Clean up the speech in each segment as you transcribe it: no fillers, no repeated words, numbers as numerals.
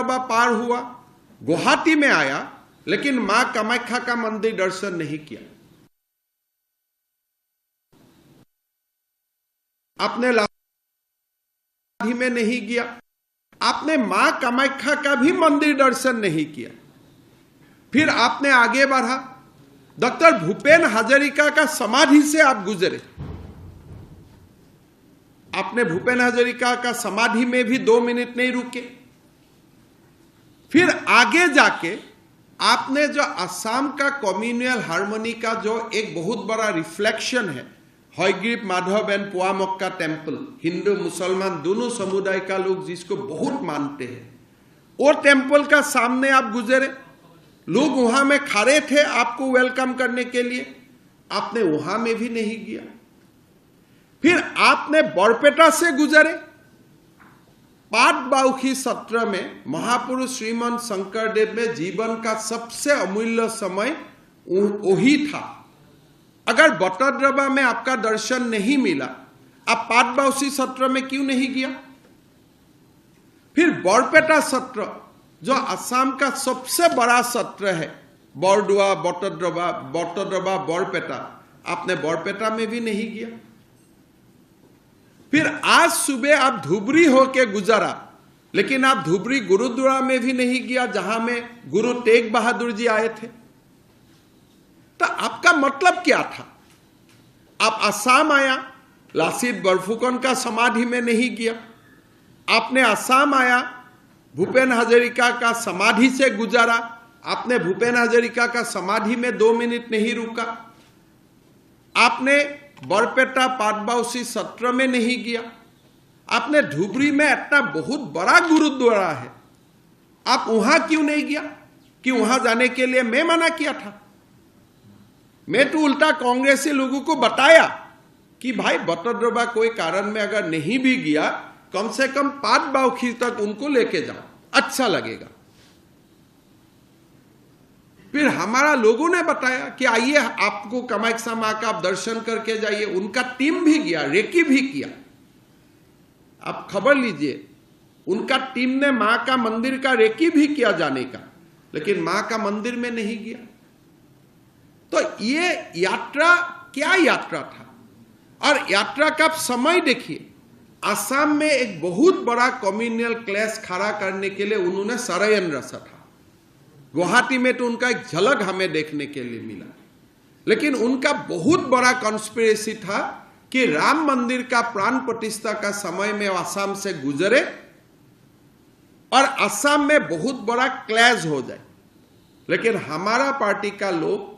डब्बा पार हुआ, गुवाहाटी में आया, लेकिन मां कामाख्या का मंदिर दर्शन नहीं किया। आपने लाठी में नहीं गया, आपने मां कामाख्या का भी मंदिर दर्शन नहीं किया। फिर आपने आगे बढ़ा, डॉक्टर भूपेन हजारिका का समाधि से आप गुजरे। आपने भूपेन हजारिका का समाधि में भी 2 मिनट नहीं रुके। फिर आगे जाके आपने जो असम का कम्युनल हार्मनी का जो एक बहुत बड़ा रिफ्लेक्शन है, हयग्रीव माधव एंड पुआमक्का टेम्पल, हिंदू मुसलमान दोनों समुदाय का लोग जिसको बहुत मानते हैं, वो टेम्पल का सामने आप गुजरे। लोग वहां में खड़े थे आपको वेलकम करने के लिए, आपने वहां में भी नहीं गया। फिर आपने बरपेटा से गुजरे। पाटबाउखी सत्र में महापुरुष श्रीमंत शंकरदेव में जीवन का सबसे अमूल्य समय वही था। अगर बटद्रवा में आपका दर्शन नहीं मिला, आप पाटबाउखी सत्र में क्यों नहीं गया? फिर बरपेटा सत्र जो असम का सबसे बड़ा सत्र है, बरदुआ, बटद्रवा, बरपेटा, आपने बरपेटा में भी नहीं गया। फिर आज सुबह आप धुबरी होके गुजरा, लेकिन आप धुबरी गुरुद्वारा में भी नहीं गया जहां में गुरु तेग बहादुर जी आए थे। तो आपका मतलब क्या था? आप असम आया, लासित बरफुकन का समाधि में नहीं गया। आपने असम आया, भूपेन हजारिका का समाधि से गुजरा, आपने भूपेन हजारिका का समाधि में 2 मिनट नहीं रुका। आपने बरपेटा पाटबाउखी सत्र में नहीं गया। आपने धुबरी में इतना बहुत बड़ा गुरुद्वारा है, आप वहां क्यों नहीं गया? कि वहां जाने के लिए मैं मना किया था। मैं तो उल्टा कांग्रेसी लोगों को बताया कि भाई बटद्रवा कोई कारण में अगर नहीं भी गया, कम से कम पाटबाउखी तक उनको लेके जाओ, अच्छा लगेगा। फिर हमारा लोगों ने बताया कि आइए आपको कामाख्या मां का आप दर्शन करके जाइए। उनका टीम भी गया, रेकी भी किया। आप खबर लीजिए, उनका टीम ने मां का मंदिर का रेकी भी किया जाने का, लेकिन मां का मंदिर में नहीं गया। तो ये यात्रा क्या यात्रा था? और यात्रा का समय देखिए, असम में एक बहुत बड़ा कम्युनल क्लैश खड़ा करने के लिए उन्होंने षड्यंत्र रचा था। गुवाहाटी में तो उनका एक झलक हमें देखने के लिए मिला, लेकिन उनका बहुत बड़ा कॉन्स्पिरेसी था कि राम मंदिर का प्राण प्रतिष्ठा का समय में असम से गुजरे और असम में बहुत बड़ा क्लैश हो जाए। लेकिन हमारा पार्टी का लोग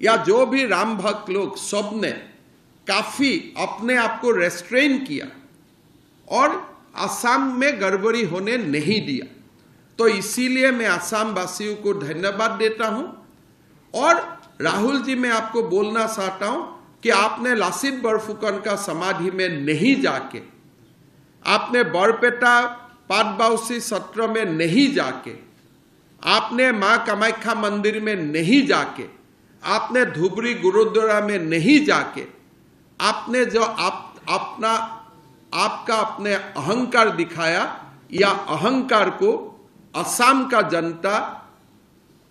या जो भी राम भक्त लोग, सब ने काफी अपने आप को रेस्ट्रेन किया और असम में गड़बड़ी होने नहीं दिया। तो इसीलिए मैं असम वासियों को धन्यवाद देता हूं। और राहुल जी, मैं आपको बोलना चाहता हूं कि आपने लासित बरफुकन का समाधि में नहीं जाके, आपने बरपेटा पाटबाउखी सत्र में नहीं जाके, आपने मां कामाख्या मंदिर में नहीं जाके, आपने धुबरी गुरुद्वारा में नहीं जाके, आपने जो आपका अपने अहंकार दिखाया, या अहंकार को असम का जनता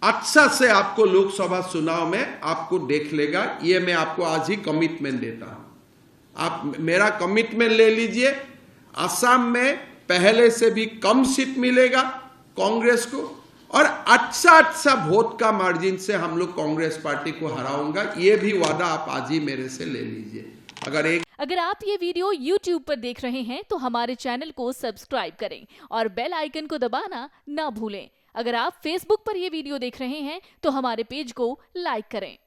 अच्छा से आपको लोकसभा चुनाव में आपको देख लेगा। ये मैं आपको आज ही कमिटमेंट देता हूं। आप मेरा कमिटमेंट ले लीजिए, असम में पहले से भी कम सीट मिलेगा कांग्रेस को, और अच्छा वोट का मार्जिन से हम लोग कांग्रेस पार्टी को हराऊंगा। ये भी वादा आप आज ही मेरे से ले लीजिए। अगर आप ये वीडियो YouTube पर देख रहे हैं तो हमारे चैनल को सब्सक्राइब करें और बेल आइकन को दबाना ना भूलें। अगर आप Facebook पर ये वीडियो देख रहे हैं तो हमारे पेज को लाइक करें।